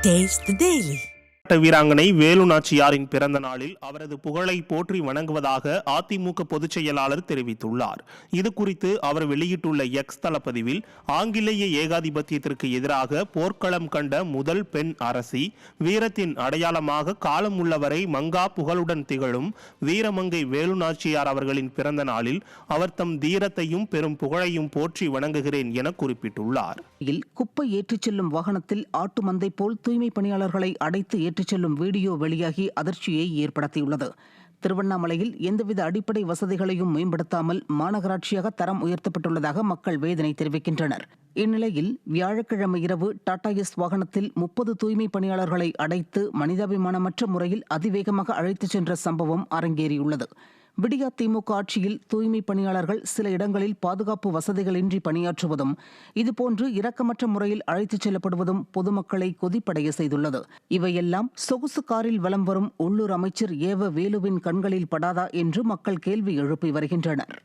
Taste the Daily. வீராங்கனை வேலு நாச்சியாரின் பிறந்த நாளில் அவரது புகழை போற்றி வணங்குவதாக அதிமுக பொதுச் செயலாளர் தெரிவித்துள்ளார். இது குறித்து அவர் வெளியிட்டுள்ள எக்ஸ் தளப்பதிவில், ஆங்கிலேய ஏகாதிபத்தியத்திற்கு எதிராக போர்க்களம் கண்ட முதல் பெண் அரசி, வீரத்தின் அடையாளமாக காலம் உள்ளவரை மங்கா புகழுடன் திகழும் வீரமங்கை வேலு நாச்சியார் அவர்களின் பிறந்த நாளில் அவர் தம் தீரத்தையும் பெரும் புகழையும் போற்றி வணங்குகிறேன் என குறிப்பிட்டுள்ளார். குப்பை ஏற்றிச் செல்லும் வாகனத்தில் ஆட்டு மந்தை போல் தூய்மை பணியாளர்களை அடைத்து ஏற்றிச் செல்லும் வீடியோ வெளியாகி அதிர்ச்சியை ஏற்படுத்தியுள்ளது. திருவண்ணாமலையில் எந்தவித அடிப்படை வசதிகளையும் மேம்படுத்தாமல் மாநகராட்சியாக தரம் உயர்த்தப்பட்டுள்ளதாக மக்கள் வேதனை தெரிவிக்கின்றனர். இந்நிலையில் வியாழக்கிழமை இரவு டாடா எஸ் வாகனத்தில் 30 தூய்மை பணியாளர்களை அடைத்து மனிதாபிமானமற்ற முறையில் அதிவேகமாக அழைத்துச் சென்ற சம்பவம் அரங்கேறியுள்ளது. விடியா திமுக ஆட்சியில் தூய்மை பணியாளர்கள் சில இடங்களில் பாதுகாப்பு வசதிகளின்றி பணியாற்றுவதும், இதுபோன்று இரக்கமற்ற முறையில் அழைத்துச் செல்லப்படுவதும் பொதுமக்களை கொதிப்படைய செய்துள்ளது. இவையெல்லாம் சொகுசு காரில் வலம் வரும் உள்ளூர் அமைச்சர் ஏவ வேலுவின் கண்களில் படாதா என்று மக்கள் கேள்வி எழுப்பி வருகின்றனர்.